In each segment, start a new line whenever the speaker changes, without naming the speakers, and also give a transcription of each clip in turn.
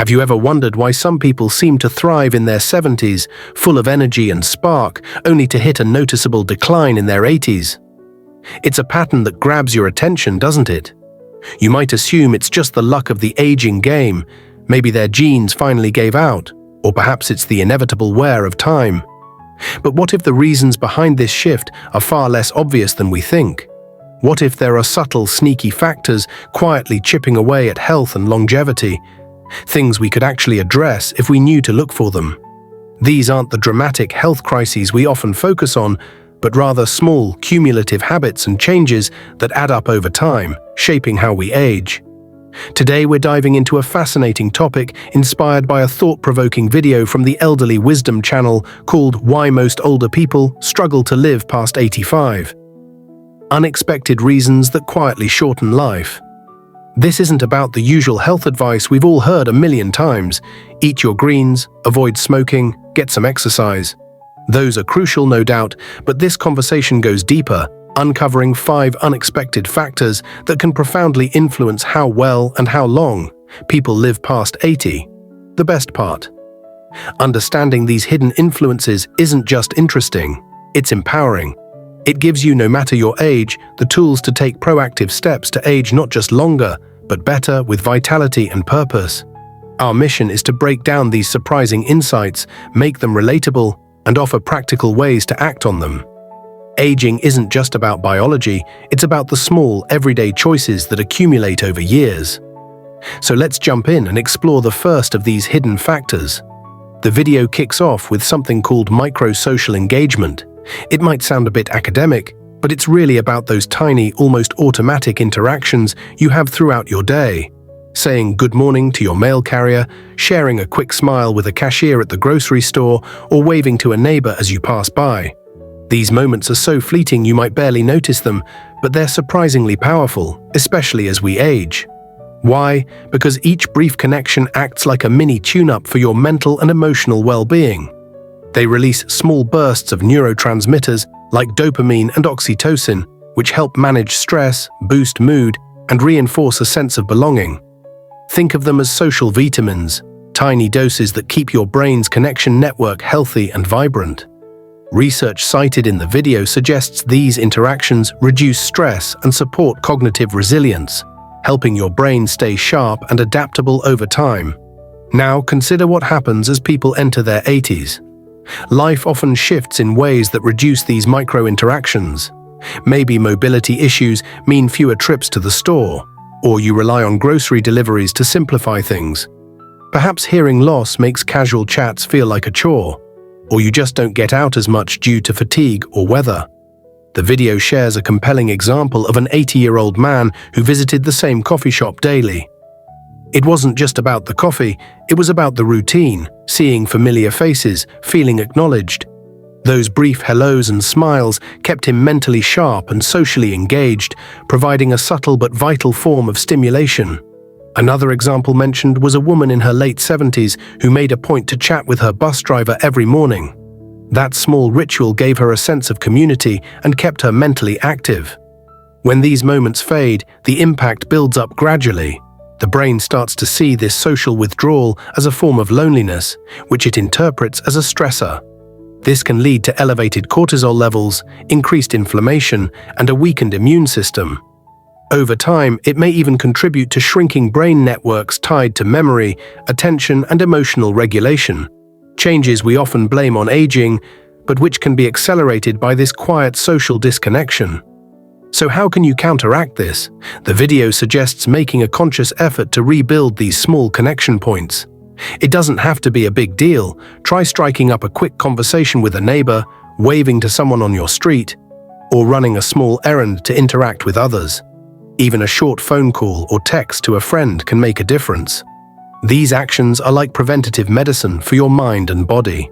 Have you ever wondered why some people seem to thrive in their 70s, full of energy and spark, only to hit a noticeable decline in their 80s? It's a pattern that grabs your attention, doesn't it? You might assume it's just the luck of the aging game, maybe their genes finally gave out, or perhaps it's the inevitable wear of time. But what if the reasons behind this shift are far less obvious than we think? What if there are subtle, sneaky factors quietly chipping away at health and longevity? Things we could actually address if we knew to look for them. These aren't the dramatic health crises we often focus on, but rather small, cumulative habits and changes that add up over time, shaping how we age. Today we're diving into a fascinating topic inspired by a thought-provoking video from the Elderly Wisdom channel called Why Most Older People Struggle to Live Past 85. Unexpected reasons that quietly shorten life. This isn't about the usual health advice we've all heard a million times. Eat your greens, avoid smoking, get some exercise. Those are crucial, no doubt, but this conversation goes deeper, uncovering 5 unexpected factors that can profoundly influence how well and how long people live past 80. The best part: understanding these hidden influences isn't just interesting, it's empowering. It gives you, no matter your age, the tools to take proactive steps to age not just longer, but better, with vitality and purpose. Our mission is to break down these surprising insights, make them relatable, and offer practical ways to act on them. Aging isn't just about biology, it's about the small, everyday choices that accumulate over years. So let's jump in and explore the first of these hidden factors. The video kicks off with something called micro-social engagement. It might sound a bit academic, but it's really about those tiny, almost automatic interactions you have throughout your day. Saying good morning to your mail carrier, sharing a quick smile with a cashier at the grocery store, or waving to a neighbor as you pass by. These moments are so fleeting you might barely notice them, but they're surprisingly powerful, especially as we age. Why? Because each brief connection acts like a mini tune-up for your mental and emotional well-being. They release small bursts of neurotransmitters like dopamine and oxytocin, which help manage stress, boost mood, and reinforce a sense of belonging. Think of them as social vitamins, tiny doses that keep your brain's connection network healthy and vibrant. Research cited in the video suggests these interactions reduce stress and support cognitive resilience, helping your brain stay sharp and adaptable over time. Now consider what happens as people enter their 80s. Life often shifts in ways that reduce these micro-interactions. Maybe mobility issues mean fewer trips to the store, or you rely on grocery deliveries to simplify things. Perhaps hearing loss makes casual chats feel like a chore, or you just don't get out as much due to fatigue or weather. The video shares a compelling example of an 80-year-old man who visited the same coffee shop daily. It wasn't just about the coffee, it was about the routine, seeing familiar faces, feeling acknowledged. Those brief hellos and smiles kept him mentally sharp and socially engaged, providing a subtle but vital form of stimulation. Another example mentioned was a woman in her late 70s who made a point to chat with her bus driver every morning. That small ritual gave her a sense of community and kept her mentally active. When these moments fade, the impact builds up gradually. The brain starts to see this social withdrawal as a form of loneliness, which it interprets as a stressor. This can lead to elevated cortisol levels, increased inflammation, and a weakened immune system. Over time, it may even contribute to shrinking brain networks tied to memory, attention, and emotional regulation. Changes we often blame on aging, but which can be accelerated by this quiet social disconnection. So how can you counteract this? The video suggests making a conscious effort to rebuild these small connection points. It doesn't have to be a big deal. Try striking up a quick conversation with a neighbor, waving to someone on your street, or running a small errand to interact with others. Even a short phone call or text to a friend can make a difference. These actions are like preventative medicine for your mind and body.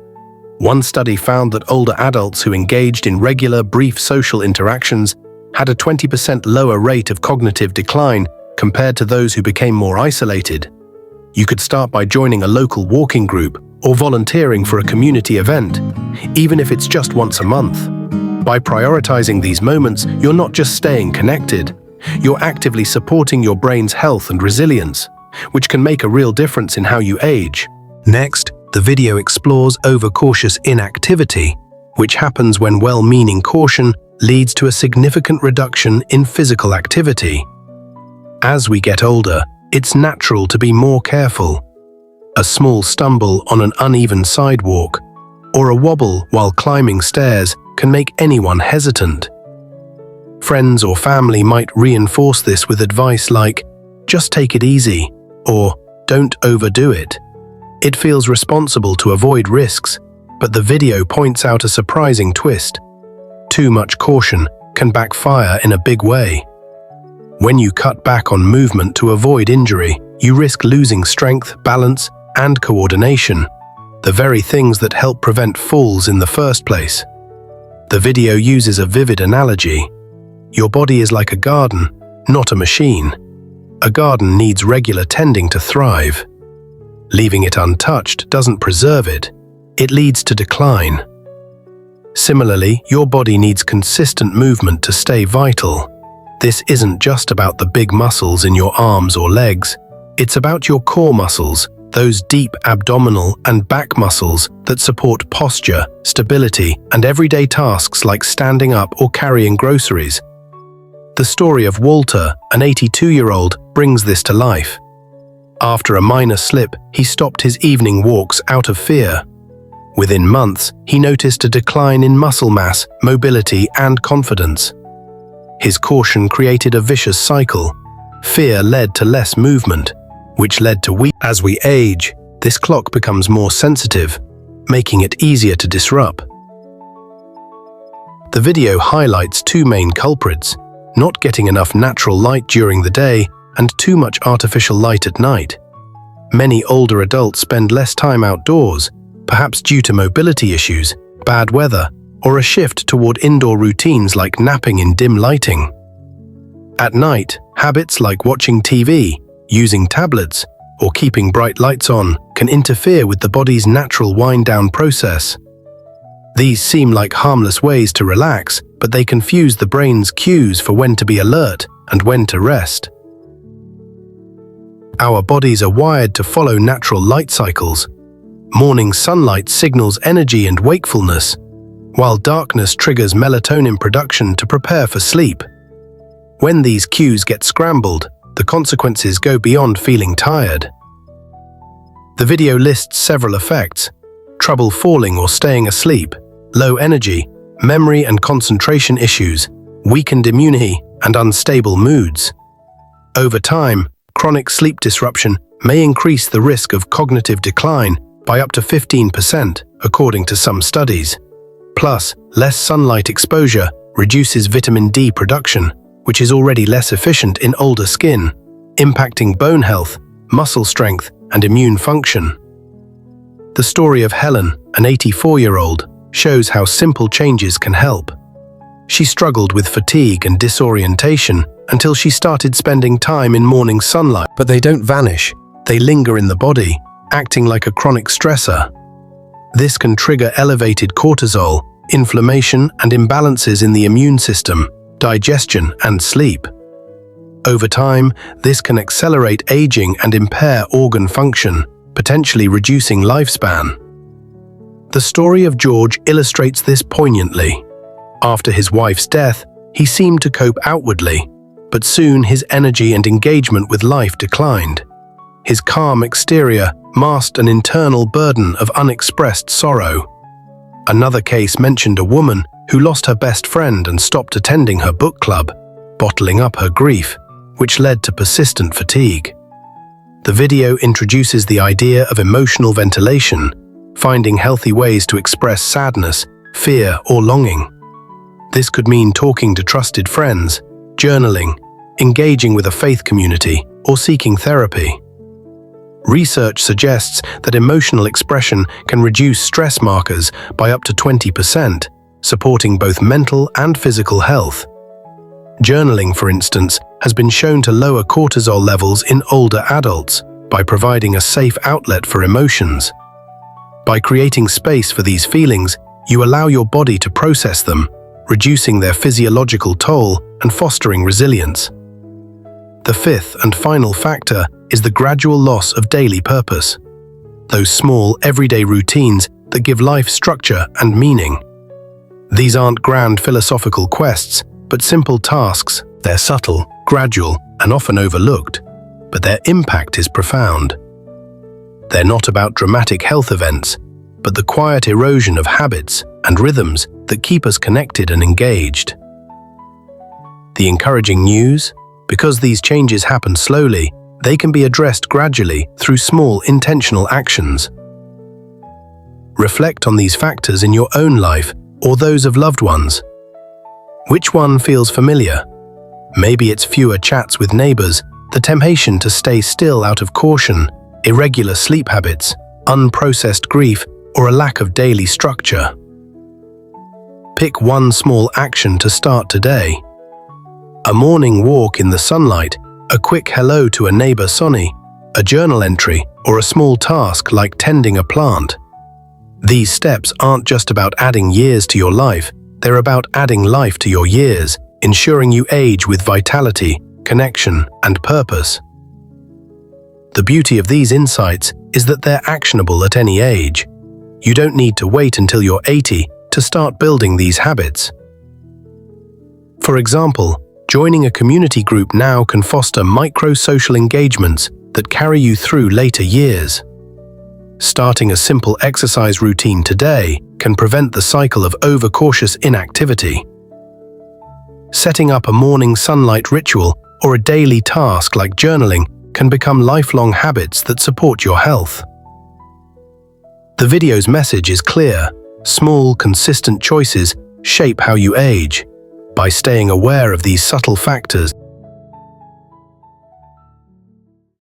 One study found that older adults who engaged in regular, brief social interactions had a 20% lower rate of cognitive decline compared to those who became more isolated. You could start by joining a local walking group or volunteering for a community event, even if it's just once a month. By prioritizing these moments, you're not just staying connected, you're actively supporting your brain's health and resilience. which can make a real difference in how you age.
Next, the video explores overcautious inactivity, which happens when well-meaning caution leads to a significant reduction in physical activity. As we get older, it's natural to be more careful. A small stumble on an uneven sidewalk or a wobble while climbing stairs can make anyone hesitant. Friends or family might reinforce this with advice like, "Just take it easy," or "Don't overdo it." It feels responsible to avoid risks, but the video points out a surprising twist. Too much caution can backfire in a big way. When you cut back on movement to avoid injury, you risk losing strength, balance, and coordination, the very things that help prevent falls in the first place. The video uses a vivid analogy. Your body is like a garden, not a machine. A garden needs regular tending to thrive. Leaving it untouched doesn't preserve it, it leads to decline. Similarly, your body needs consistent movement to stay vital. This isn't just about the big muscles in your arms or legs, it's about your core muscles, those deep abdominal and back muscles that support posture, stability, and everyday tasks like standing up or carrying groceries. The story of Walter, an 82-year-old, brings this to life. After a minor slip, he stopped his evening walks out of fear. Within months, he noticed a decline in muscle mass, mobility, and confidence. His caution created a vicious cycle. Fear led to less movement, which led to weakness. As we age, this clock becomes more sensitive, making it easier to disrupt. The video highlights two main culprits: not getting enough natural light during the day and too much artificial light at night. Many older adults spend less time outdoors, perhaps due to mobility issues, bad weather, or a shift toward indoor routines like napping in dim lighting. At night, habits like watching TV, using tablets, or keeping bright lights on can interfere with the body's natural wind-down process. These seem like harmless ways to relax, but they confuse the brain's cues for when to be alert and when to rest. Our bodies are wired to follow natural light cycles. Morning sunlight signals energy and wakefulness, while darkness triggers melatonin production to prepare for sleep. When these cues get scrambled, the consequences go beyond feeling tired. The video lists several effects: trouble falling or staying asleep, low energy, memory and concentration issues, weakened immunity, and unstable moods. Over time, chronic sleep disruption may increase the risk of cognitive decline by up to 15%, according to some studies. Plus, less sunlight exposure reduces vitamin D production, which is already less efficient in older skin, impacting bone health, muscle strength, and immune function. The story of Helen, an 84-year-old, shows how simple changes can help. She struggled with fatigue and disorientation until she started spending time in morning sunlight. But they don't vanish. They linger in the body, acting like a chronic stressor. This can trigger elevated cortisol, inflammation, and imbalances in the immune system, digestion, and sleep. Over time, this can accelerate aging and impair organ function, potentially reducing lifespan. The story of George illustrates this poignantly. After his wife's death, he seemed to cope outwardly, but soon his energy and engagement with life declined. His calm exterior masked an internal burden of unexpressed sorrow. Another case mentioned a woman who lost her best friend and stopped attending her book club, bottling up her grief, which led to persistent fatigue. The video introduces the idea of emotional ventilation, finding healthy ways to express sadness, fear, or longing. This could mean talking to trusted friends, journaling, engaging with a faith community, or seeking therapy. Research suggests that emotional expression can reduce stress markers by up to 20%, supporting both mental and physical health. Journaling, for instance, has been shown to lower cortisol levels in older adults by providing a safe outlet for emotions. By creating space for these feelings, you allow your body to process them, reducing their physiological toll and fostering resilience. The fifth and final factor is the gradual loss of daily purpose. Those small, everyday routines that give life structure and meaning. These aren't grand philosophical quests, but simple tasks. They're subtle, gradual, and often overlooked, but their impact is profound. They're not about dramatic health events, but the quiet erosion of habits and rhythms that keep us connected and engaged. The encouraging news? Because these changes happen slowly, they can be addressed gradually through small, intentional actions. Reflect on these factors in your own life or those of loved ones. Which one feels familiar? Maybe it's fewer chats with neighbors, the temptation to stay still out of caution, irregular sleep habits, unprocessed grief, or a lack of daily structure. Pick one small action to start today. A morning walk in the sunlight, a quick hello to a neighbor Sonny, a journal entry, or a small task like tending a plant. These steps aren't just about adding years to your life, they're about adding life to your years, ensuring you age with vitality, connection, and purpose. The beauty of these insights is that they're actionable at any age. You don't need to wait until you're 80 to start building these habits. For example, joining a community group now can foster micro-social engagements that carry you through later years. Starting a simple exercise routine today can prevent the cycle of overcautious inactivity. Setting up a morning sunlight ritual or a daily task like journaling can become lifelong habits that support your health. The video's message is clear. Small, consistent choices shape how you age. By staying aware of these subtle factors,